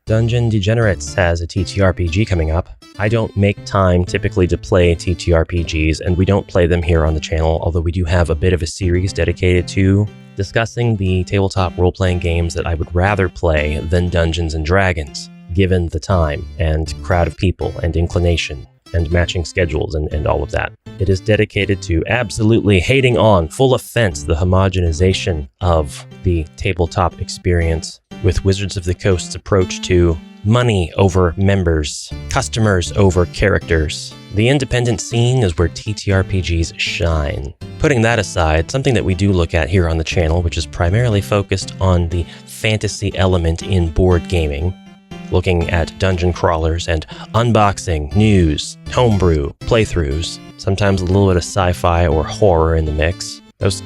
Dungeon Degenerates has a TTRPG coming up. I don't make time typically to play TTRPGs, and we don't play them here on the channel, although we do have a bit of a series dedicated to discussing the tabletop role-playing games that I would rather play than Dungeons & Dragons, given the time and crowd of people and inclination and matching schedules and all of that. It is dedicated to absolutely hating on, full offense, the homogenization of the tabletop experience with Wizards of the Coast's approach to money over members, customers over characters. The independent scene is where TTRPGs shine. Putting that aside, something that we do look at here on the channel, which is primarily focused on the fantasy element in board gaming, looking at dungeon crawlers and unboxing, news, homebrew, playthroughs, sometimes a little bit of sci-fi or horror in the mix. Those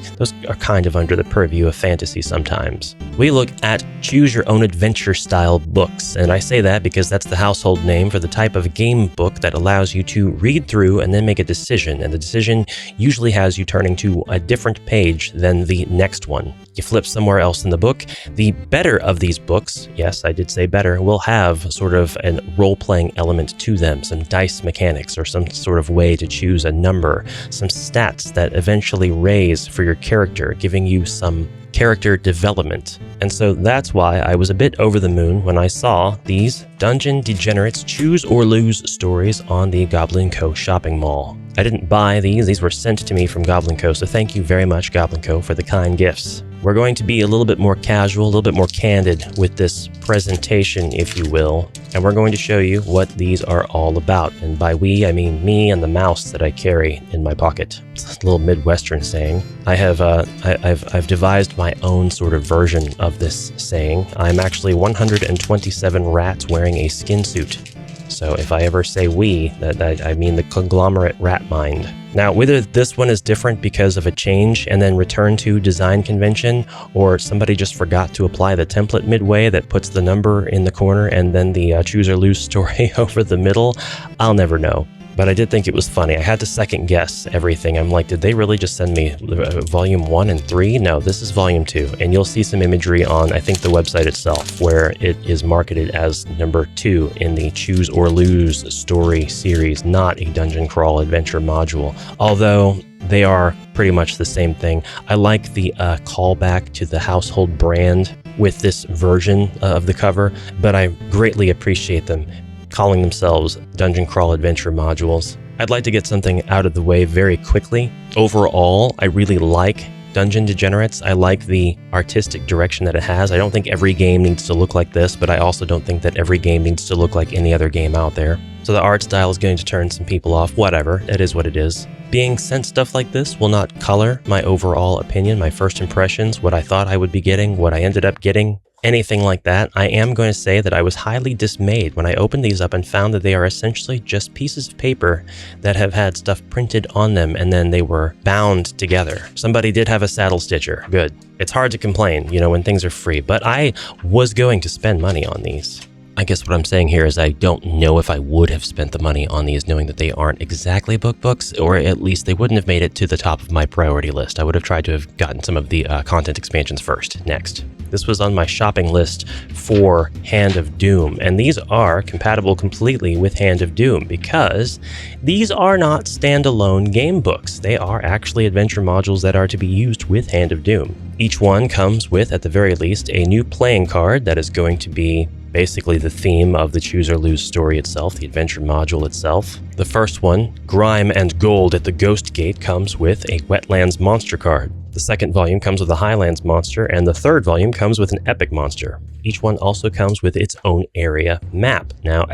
are kind of under the purview of fantasy sometimes. We look at choose-your-own-adventure style books, and I say that because that's the household name for the type of game book that allows you to read through and then make a decision, and the decision usually has you turning to a different page than the next one. You flip somewhere else in the book. The better of these books, yes, I did say better, will have sort of a role-playing element to them, some dice mechanics or some sort of way to choose a number, some stats that eventually raise for your character, giving you some character development. And so that's why I was a bit over the moon when I saw these Dungeon Degenerates Choose or Lose stories on the Goblinko shopping mall. I didn't buy these were sent to me from Goblinko, so thank you very much, Goblinko, for the kind gifts. We're going to be a little bit more casual, a little bit more candid with this presentation, if you will, and we're going to show you what these are all about. And by we, I mean me and the mouse that I carry in my pocket. It's a little Midwestern saying. I've devised my own sort of version of this saying. I'm actually 127 rats wearing a skin suit. So if I ever say we, that I mean the conglomerate rat mind. Now, whether this one is different because of a change and then return to design convention, or somebody just forgot to apply the template midway that puts the number in the corner and then the choose or lose story over the middle, I'll never know. But I did think it was funny. I had to second guess everything. I'm like, did they really just send me volume 1 and 3? No, this is volume 2. And you'll see some imagery on, I think, the website itself, where it is marketed as number 2 in the Choose or Lose story series, not a dungeon crawl adventure module. Although they are pretty much the same thing. I like the callback to the household brand with this version of the cover, but I greatly appreciate them calling themselves Dungeon Crawl Adventure modules. I'd like to get something out of the way very quickly. Overall, I really like Dungeon Degenerates. I like the artistic direction that it has. I don't think every game needs to look like this, but I also don't think that every game needs to look like any other game out there. So the art style is going to turn some people off. Whatever, it is what it is. Being sent stuff like this will not color my overall opinion, my first impressions, what I thought I would be getting, what I ended up getting, anything like that. I am going to say that I was highly dismayed when I opened these up and found that they are essentially just pieces of paper that have had stuff printed on them and then they were bound together. Somebody did have a saddle stitcher. Good. It's hard to complain, when things are free, but I was going to spend money on these. I guess what I'm saying here is I don't know if I would have spent the money on these knowing that they aren't exactly books, or at least they wouldn't have made it to the top of my priority list. I would have tried to have gotten some of the content expansions first, next. This was on my shopping list for Hand of Doom, and these are compatible completely with Hand of Doom because these are not standalone game books. They are actually adventure modules that are to be used with Hand of Doom. Each one comes with, at the very least, a new playing card that is going to be basically the theme of the Choose or Lose story itself, the adventure module itself. The first one, Grime and Gold at the Ghost Gate, comes with a Wetlands monster card. The second volume comes with a Highlands monster, and the third volume comes with an Epic monster. Each one also comes with its own area map. Now,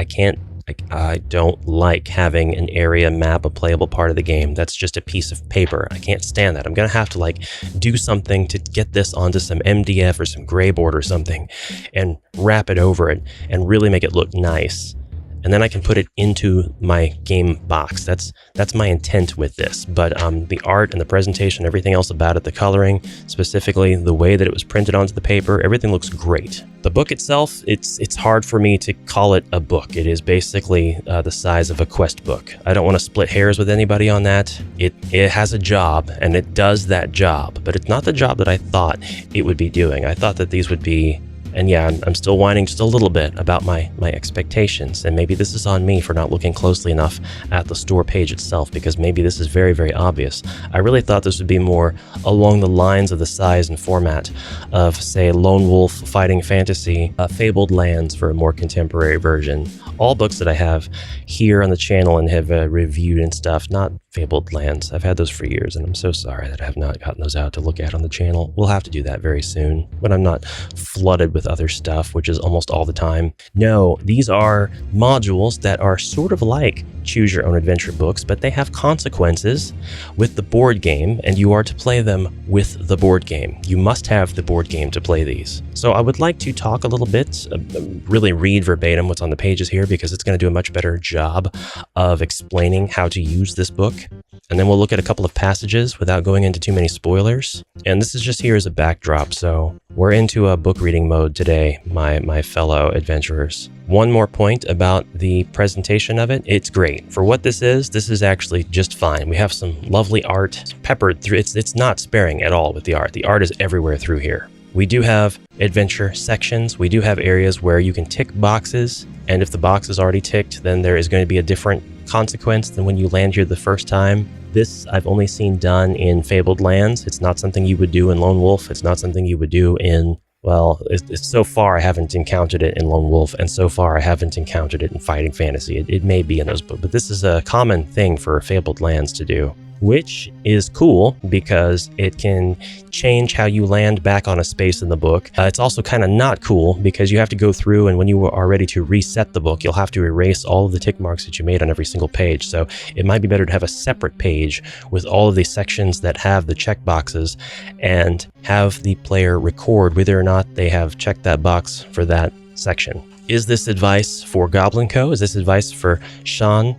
I don't like having an area map a playable part of the game. That's just a piece of paper. I can't stand that. I'm gonna have to do something to get this onto some MDF or some grayboard or something and wrap it over it and really make it look nice. And then I can put it into my game box. That's my intent with this. But the art and the presentation, everything else about it, the coloring, specifically the way that it was printed onto the paper, everything looks great. The book itself, it's hard for me to call it a book. It is basically the size of a quest book. I don't want to split hairs with anybody on that. It has a job, and it does that job, but it's not the job that I thought it would be doing. I thought that these would be And yeah, I'm still whining just a little bit about my expectations, and maybe this is on me for not looking closely enough at the store page itself, because maybe this is very, very obvious. I really thought this would be more along the lines of the size and format of, say, Lone Wolf Fighting Fantasy, Fabled Lands for a more contemporary version. All books that I have here on the channel and have reviewed and stuff, not Fabled Lands. I've had those for years, and I'm so sorry that I have not gotten those out to look at on the channel. We'll have to do that very soon, when I'm not flooded with other stuff, which is almost all the time. No, these are modules that are sort of like Choose Your Own Adventure books, but they have consequences with the board game, and you are to play them with the board game. You must have the board game to play these. So I would like to talk a little bit, really read verbatim what's on the pages here, because it's going to do a much better job of explaining how to use this book. And then we'll look at a couple of passages without going into too many spoilers. And this is just here as a backdrop, so we're into a book reading mode today, my fellow adventurers. One more point about the presentation of it. It's great. For what this is actually just fine. We have some lovely art peppered through. It's not sparing at all with the art. The art is everywhere through here. We do have adventure sections. We do have areas where you can tick boxes, and if the box is already ticked, then there is going to be a different consequence than when you land here the first time. This I've only seen done in Fabled Lands. It's not something you would do in Lone Wolf. It's not something you would do in, well, so far I haven't encountered it in Lone Wolf, and so far I haven't encountered it in Fighting Fantasy. It may be in those books, but this is a common thing for Fabled Lands to do, which is cool because it can change how you land back on a space in the book. It's also kind of not cool because you have to go through, and when you are ready to reset the book, you'll have to erase all of the tick marks that you made on every single page. So it might be better to have a separate page with all of these sections that have the check boxes, and have the player record whether or not they have checked that box for that section. Is this advice for Goblinko? Is this advice for Sean?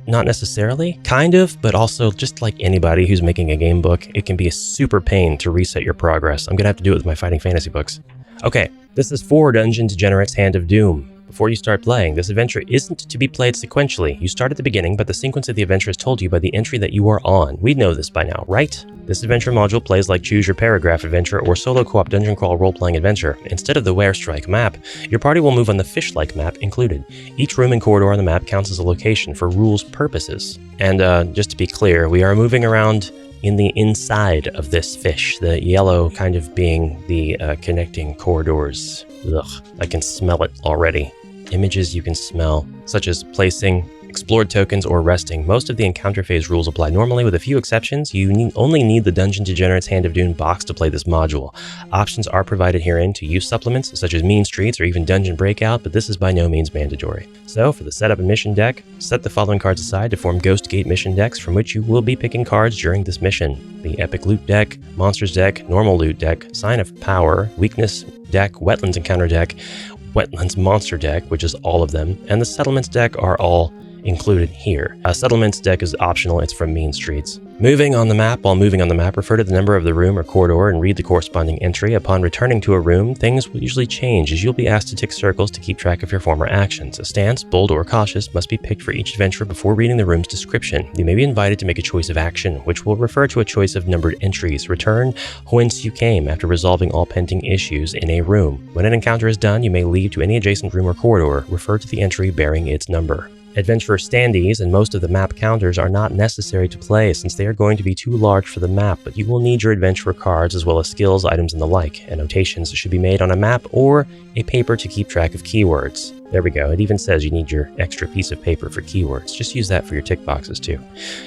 Not necessarily, kind of, but also just like anybody who's making a game book, it can be a super pain to reset your progress. I'm gonna have to do it with my Fighting Fantasy books. Okay, this is for Dungeon Degenerates Hand of Doom. Before you start playing, this adventure isn't to be played sequentially. You start at the beginning, but the sequence of the adventure is told you by the entry that you are on. We know this by now, right? This adventure module plays like Choose Your Paragraph adventure or solo co-op dungeon crawl role-playing adventure. Instead of the Werestrike map, your party will move on the fish-like map included. Each room and corridor on the map counts as a location for rules purposes. And just to be clear, we are moving around in the inside of this fish, the yellow kind of being the connecting corridors. Ugh, I can smell it already. Images you can smell, such as placing, explored tokens, or resting. Most of the encounter phase rules apply normally, with a few exceptions. You only need the Dungeon Degenerates Hand of Doom box to play this module. Options are provided herein to use supplements, such as Mean Streets or even Dungeon Breakout, but this is by no means mandatory. So, for the setup and mission deck, set the following cards aside to form Ghost Gate mission decks, from which you will be picking cards during this mission. The Epic Loot deck, Monsters deck, Normal Loot deck, Sign of Power, Weakness deck, Wetlands Encounter deck, Wetlands Monster deck, which is all of them, and the Settlements deck are all included here. A Settlements deck is optional, it's from Mean Streets. Moving on the map. While moving on the map, refer to the number of the room or corridor and read the corresponding entry. Upon returning to a room, things will usually change, as you'll be asked to tick circles to keep track of your former actions. A stance, bold or cautious, must be picked for each adventure before reading the room's description. You may be invited to make a choice of action, which will refer to a choice of numbered entries. Return whence you came after resolving all pending issues in a room. When an encounter is done, you may leave to any adjacent room or corridor. Refer to the entry bearing its number. Adventurer standees and most of the map counters are not necessary to play, since they are going to be too large for the map, but you will need your adventurer cards as well as skills, items, and the like. Annotations should be made on a map or a paper to keep track of keywords. There we go. It even says you need your extra piece of paper for keywords. Just use that for your tick boxes too.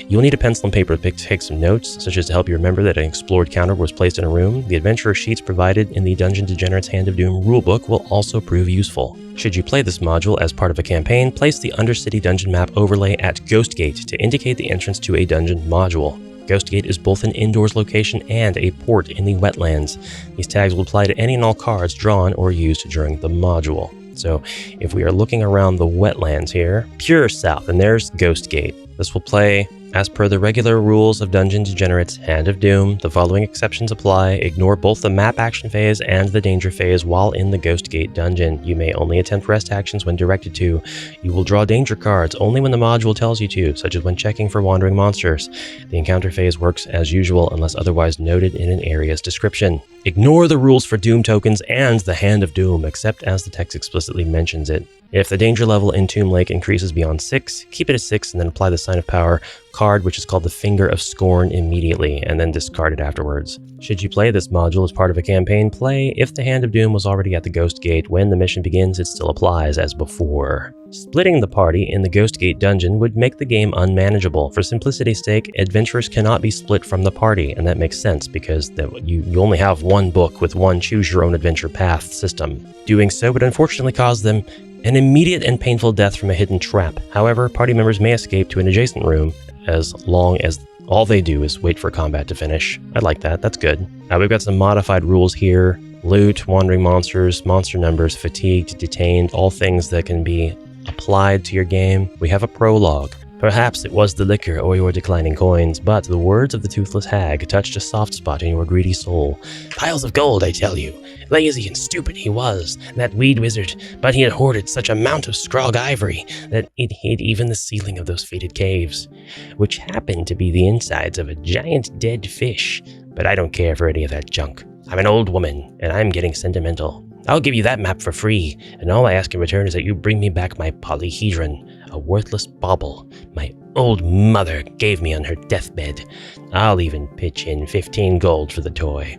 You'll need a pencil and paper to take some notes, such as to help you remember that an explored counter was placed in a room. The adventurer sheets provided in the Dungeon Degenerates Hand of Doom rulebook will also prove useful. Should you play this module as part of a campaign, place the Undercity dungeon map overlay at Ghost Gate to indicate the entrance to a dungeon module. Ghost Gate is both an indoors location and a port in the wetlands. These tags will apply to any and all cards drawn or used during the module. So if we are looking around the wetlands here, pure south, and there's Ghost Gate. This will play As per the regular rules of Dungeon Degenerates Hand of Doom, the following exceptions apply. Ignore both the map action phase and the danger phase while in the Ghost Gate dungeon. You may only attempt rest actions when directed to. You will draw danger cards only when the module tells you to, such as when checking for wandering monsters. The encounter phase works as usual unless otherwise noted in an area's description. Ignore the rules for Doom tokens and the Hand of Doom, except as the text explicitly mentions it. If the danger level in Tomb Lake increases beyond 6, keep it at 6 and then apply the Sign of Power card, which is called the Finger of Scorn, immediately, and then discard it afterwards. Should you play this module as part of a campaign play, if the Hand of Doom was already at the Ghost Gate when the mission begins, it still applies as before. Splitting the party in the Ghost Gate dungeon would make the game unmanageable. For simplicity's sake, adventurers cannot be split from the party, and that makes sense because you only have one book with one choose-your-own-adventure path system. Doing so would unfortunately cause them an immediate and painful death from a hidden trap. However, party members may escape to an adjacent room as long as all they do is wait for combat to finish. I like that, that's good. We've got some modified rules here. Loot, wandering monsters, monster numbers, fatigued, detained, all things that can be applied to your game. We have a prologue. Perhaps it was the liquor or your declining coins, but the words of the toothless hag touched a soft spot in your greedy soul. Piles of gold, I tell you. Lazy and stupid he was, that weed wizard, but he had hoarded such a mount of scrog ivory that it hid even the ceiling of those fated caves, which happened to be the insides of a giant dead fish. But I don't care for any of that junk. I'm an old woman, and I'm getting sentimental. I'll give you that map for free, and all I ask in return is that you bring me back my polyhedron, a worthless bauble my old mother gave me on her deathbed. I'll even pitch in 15 gold for the toy.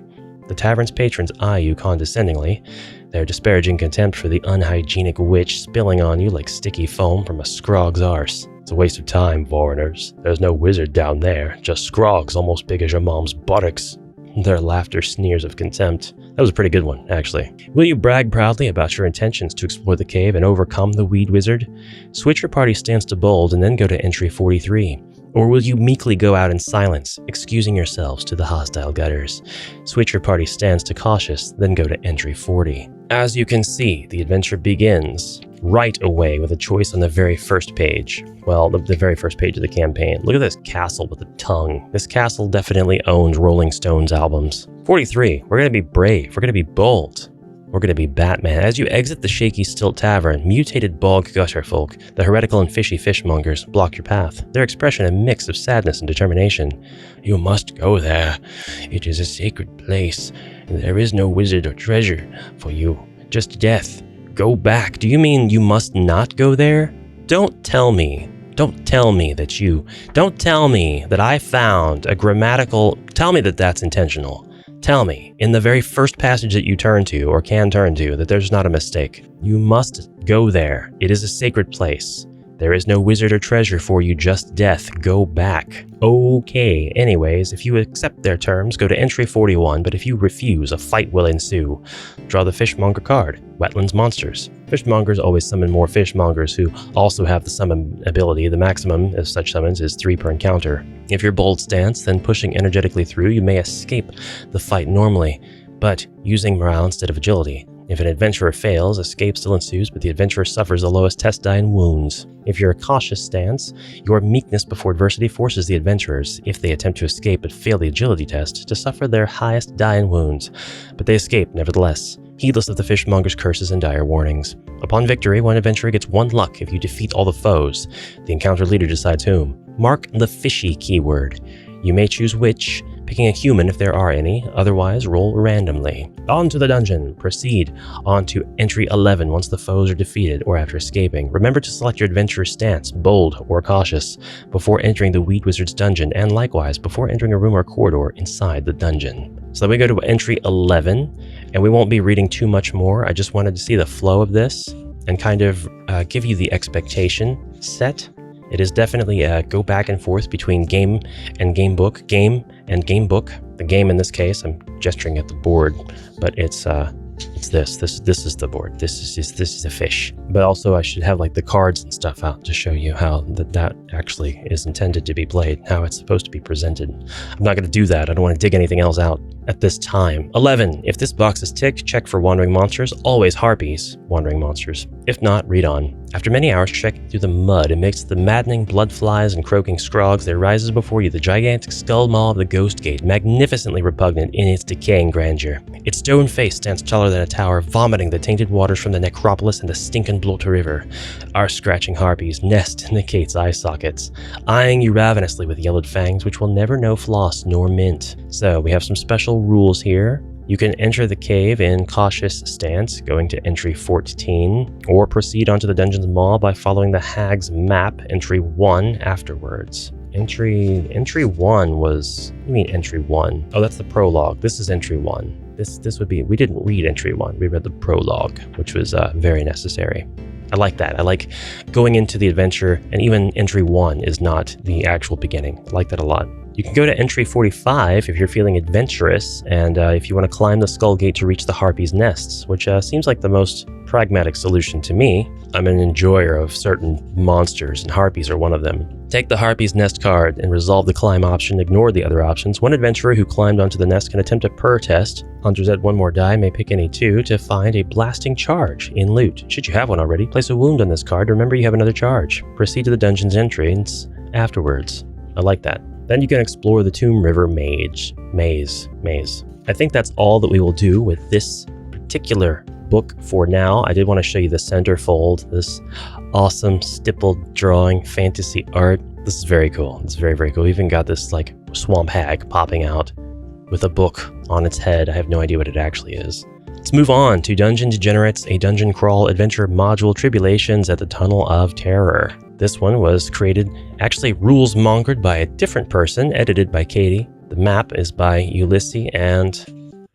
The tavern's patrons eye you condescendingly, their disparaging contempt for the unhygienic witch spilling on you like sticky foam from a scrog's arse. It's a waste of time, foreigners. There's no wizard down there, just scrogs almost big as your mom's buttocks. Their laughter sneers of contempt. That was a pretty good one, actually. Will you brag proudly about your intentions to explore the cave and overcome the weed wizard? Switch your party stance to bold and then go to entry 43. Or will you meekly go out in silence, excusing yourselves to the hostile gutters? Switch your party stance to cautious, then go to entry 40. As you can see, the adventure begins right away with a choice on the very first page. Well, the very first page of the campaign. Look at this castle with a tongue. This castle definitely owns Rolling Stones albums. 43, we're going to be brave. We're going to be bold. We're going to be Batman. As you exit the shaky stilt tavern, mutated bog gutter folk, the heretical and fishy fishmongers, block your path. Their expression a mix of sadness and determination. You must go there. It is a sacred place, and there is no wizard or treasure for you. Just death. Go back. Do you mean you must not go there? Don't tell me that I found a grammatical... Tell me that that's intentional. Tell me, in the very first passage that you turn to, or can turn to, that there's not a mistake. You must go there. It is a sacred place. There is no wizard or treasure for you, just death. Go back. Okay, anyways, if you accept their terms, go to entry 41, but if you refuse, a fight will ensue. Draw the Fishmonger card. Wetlands monsters. Fishmongers always summon more fishmongers who also have the summon ability. The maximum of such summons is 3 per encounter. If you're bold stance, then pushing energetically through, you may escape the fight normally, but using morale instead of agility. If an adventurer fails, escape still ensues, but the adventurer suffers the lowest test die in wounds. If you're a cautious stance, your meekness before adversity forces the adventurers, if they attempt to escape but fail the agility test, to suffer their highest die in wounds, but they escape nevertheless, heedless of the fishmonger's curses and dire warnings. Upon victory, one adventurer gets 1 luck if you defeat all the foes. The encounter leader decides whom. Mark the fishy keyword. You may choose which, picking a human if there are any, otherwise roll randomly. On to the dungeon. Proceed on to entry 11 once the foes are defeated or after escaping. Remember to select your adventurer's stance, bold or cautious, before entering the Weed Wizard's dungeon, and likewise before entering a room or corridor inside the dungeon. So then we go to entry 11, and we won't be reading too much more. I just wanted to see the flow of this and kind of give you the expectation set. It is definitely a go back and forth between game and gamebook, game and gamebook. The game in this case, I'm gesturing at the board, but it's it's this is the board. This is a fish. But also I should have like the cards and stuff out to show you how that actually is intended to be played, how it's supposed to be presented. I'm not going to do that. I don't want to dig anything else out at this time. 11. If this box is ticked, check for wandering monsters. Always harpies, wandering monsters. If not, read on. After many hours trekking through the mud amidst the maddening blood flies and croaking scrogs, there rises before you the gigantic skull maw of the Ghost Gate, magnificently repugnant in its decaying grandeur. Its stone face stands taller than a tower, vomiting the tainted waters from the necropolis and the stinking bloater river. Our scratching harpies nest in the gate's eye sockets, eyeing you ravenously with yellowed fangs which will never know floss nor mint. So we have some special rules here. You can enter the cave in cautious stance, going to entry 14, or proceed onto the dungeon's maw by following the hag's map, entry 1, afterwards. Entry 1 was... What do you mean entry 1? Oh, that's the prologue. This is entry 1. This would be... We didn't read entry 1. We read the prologue, which was very necessary. I like that. I like going into the adventure, and even entry 1 is not the actual beginning. I like that a lot. You can go to entry 45 if you're feeling adventurous, and if you want to climb the Skull Gate to reach the Harpy's nests, which seems like the most pragmatic solution to me. I'm an enjoyer of certain monsters, and Harpies are one of them. Take the Harpy's Nest card and resolve the climb option, ignore the other options. One adventurer who climbed onto the nest can attempt a purr test. Hunters add one more die, may pick any two, to find a blasting charge in loot. Should you have one already, place a wound on this card. Remember you have another charge. Proceed to the dungeon's entrance afterwards. I like that. Then you can explore the Tomb River maze. I think that's all that we will do with this particular book for now. I did want to show you the centerfold, this awesome stippled drawing fantasy art. This is very cool. It's very, very cool. We even got this like swamp hag popping out with a book on its head. I have no idea what it actually is. Let's move on to Dungeon Degenerates, a dungeon crawl adventure module, Tribulations at the Tunnel of Terror. This one was created, actually rules mongered by a different person, edited by Katie. The map is by Ulysses, and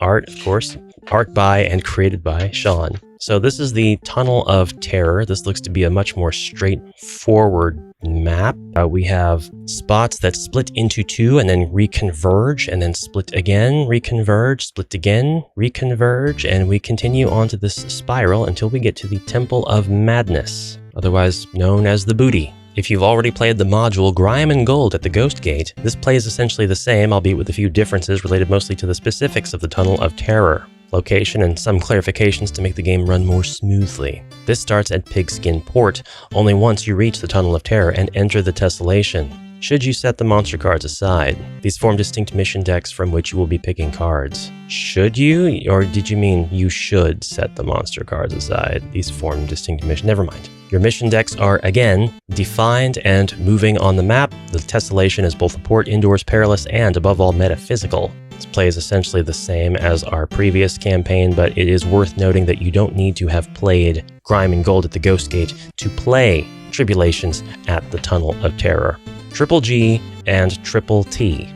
art, of course, art by and created by Sean. So this is the Tunnel of Terror. This looks to be a much more straightforward map. We have spots that split into two and then reconverge, and then split again, reconverge, split again, reconverge, and we continue onto this spiral until we get to the Temple of Madness, otherwise known as the Booty. If you've already played the module Grime and Gold at the Ghost Gate, this play is essentially the same, albeit with a few differences related mostly to the specifics of the Tunnel of Terror, location, and some clarifications to make the game run more smoothly. This starts at Pigskin Port, only once you reach the Tunnel of Terror and enter the Tessellation. Should you set the monster cards aside, these form distinct mission decks from which you will be picking cards. Should you? Or did you mean you should set the monster cards aside? These form distinct mission... Never mind. Your mission decks are, again, defined and moving on the map. The Tessellation is both a port, indoors, perilous, and, above all, metaphysical. This play is essentially the same as our previous campaign, but it is worth noting that you don't need to have played Grime and Gold at the Ghost Gate to play Tribulations at the Tunnel of Terror. Triple G and Triple T.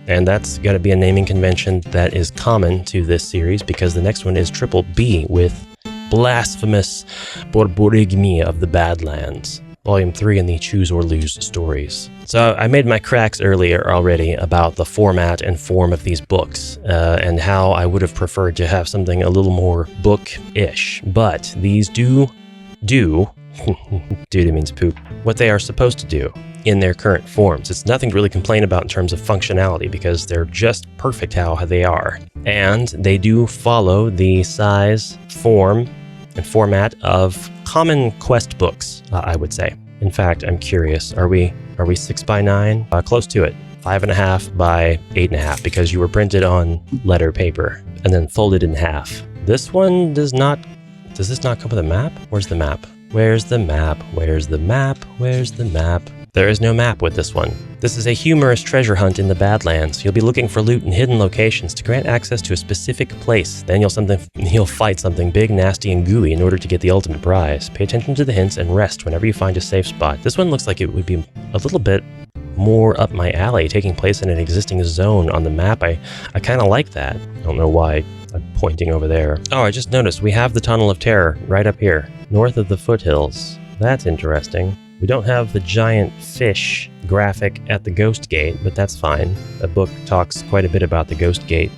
And that's got to be a naming convention that is common to this series, because the next one is Triple B with Blasphemous Borborygmi of the Badlands, Volume 3 in the Choose or Lose stories. So I made my cracks earlier already about the format and form of these books, and how I would have preferred to have something a little more book-ish. But these do doo means poop, what they are supposed to do in their current forms. It's nothing to really complain about in terms of functionality, because they're just perfect how they are. And they do follow the size, form, and format of common quest books, I would say. In fact, I'm curious, are we 6x9? Close to it. 5.5 by 8.5, because you were printed on letter paper and then folded in half. This one does this not come with a map? Where's the map? Where's the map? Where's the map? Where's the map? There is no map with this one. This is a humorous treasure hunt in the Badlands. You'll be looking for loot in hidden locations to grant access to a specific place. Then you'll fight something big, nasty, and gooey in order to get the ultimate prize. Pay attention to the hints and rest whenever you find a safe spot. This one looks like it would be a little bit more up my alley, taking place in an existing zone on the map. I kind of like that. I don't know why I'm pointing over there. Oh, I just noticed we have the Tunnel of Terror right up here, north of the foothills. That's interesting. We don't have the giant fish graphic at the Ghost Gate, but that's fine. The book talks quite a bit about the Ghost Gate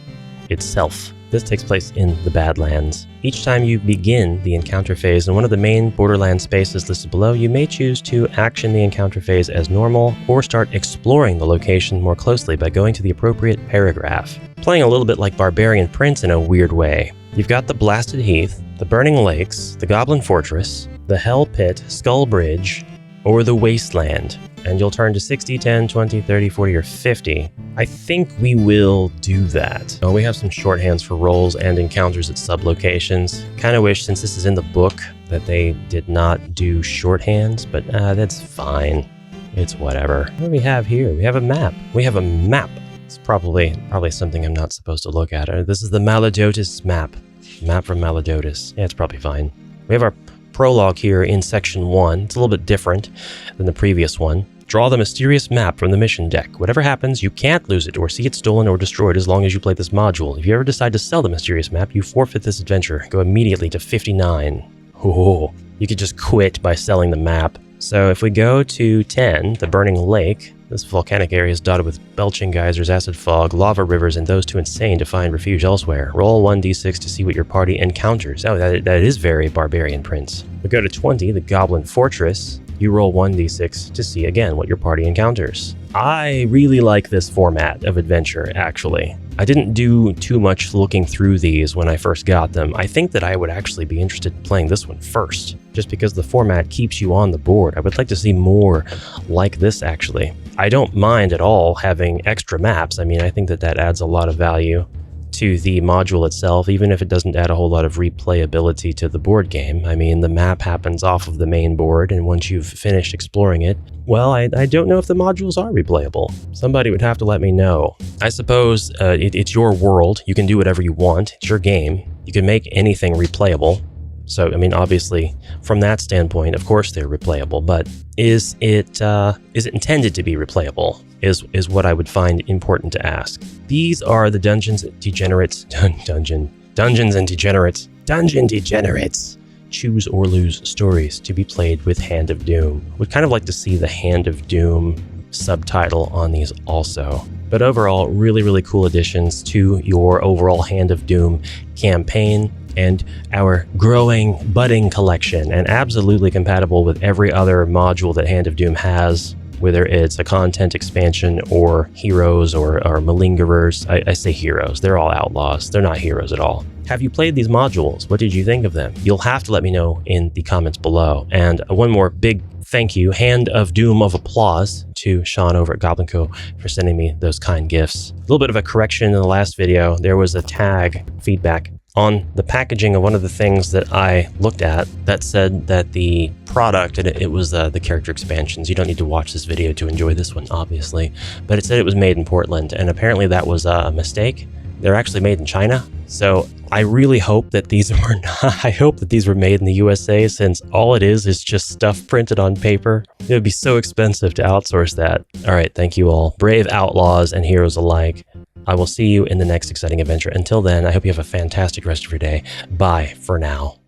itself. This takes place in the Badlands. Each time you begin the encounter phase in one of the main Borderlands spaces listed below, you may choose to action the encounter phase as normal or start exploring the location more closely by going to the appropriate paragraph. Playing a little bit like Barbarian Prince in a weird way. You've got the Blasted Heath, the Burning Lakes, the Goblin Fortress, the Hell Pit, Skull Bridge, or the Wasteland. And you'll turn to 60, 10, 20, 30, 40, or 50. I think we will do that. We have some shorthands for roles and encounters at sub-locations. Kind of wish, since this is in the book, that they did not do shorthands, but that's fine. It's whatever. What do we have here? We have a map. We have a map. It's probably something I'm not supposed to look at. This is the Maladotus map. Map from Maladotus. Yeah, it's probably fine. We have our prologue here in section 1. It's a little bit different than the previous one. Draw the mysterious map from the mission deck. Whatever happens, you can't lose it or see it stolen or destroyed as long as you play this module. If you ever decide to sell the mysterious map, you forfeit this adventure. Go immediately to 59. Oh, you could just quit by selling the map. So if we go to 10, the Burning Lake, this volcanic area is dotted with belching geysers, acid fog, lava rivers, and those too insane to find refuge elsewhere. Roll 1d6 to see what your party encounters. Oh, that is very Barbarian Prince. We go to 20, the Goblin Fortress. You roll 1d6 to see again what your party encounters. I really like this format of adventure, actually. I didn't do too much looking through these when I first got them. I think that I would actually be interested in playing this one first, just because the format keeps you on the board. I would like to see more like this, actually. I don't mind at all having extra maps. I mean, I think that adds a lot of value to the module itself, even if it doesn't add a whole lot of replayability to the board game. I mean, the map happens off of the main board, and once you've finished exploring it, well, I don't know if the modules are replayable. Somebody would have to let me know. I suppose it's your world. You can do whatever you want. It's your game. You can make anything replayable. So, I mean, obviously, from that standpoint, of course they're replayable, but is it intended to be replayable? Is what I would find important to ask. These are the Dungeons and Degenerates. Dungeons and Degenerates. Dungeon Degenerates. Choose or lose stories to be played with Hand of Doom. Would kind of like to see the Hand of Doom subtitle on these also. But overall, really, really cool additions to your overall Hand of Doom campaign and our growing, budding collection, and absolutely compatible with every other module that Hand of Doom has, whether it's a content expansion or heroes or malingerers. I say heroes. They're all outlaws. They're not heroes at all. Have you played these modules? What did you think of them? You'll have to let me know in the comments below. And one more big thank you, Hand of Doom of applause, to Sean over at Goblinko for sending me those kind gifts. A little bit of a correction in the last video. There was a tag feedback on the packaging of one of the things that I looked at that said that the product, and it was the character expansions. You don't need to watch this video to enjoy this one, obviously, but it said it was made in Portland, and apparently that was a mistake. They're actually made in China. So I really hope that these were not, I hope that these were made in the USA, since all it is just stuff printed on paper. It would be so expensive to outsource that. All right, thank you all. Brave outlaws and heroes alike. I will see you in the next exciting adventure. Until then, I hope you have a fantastic rest of your day. Bye for now.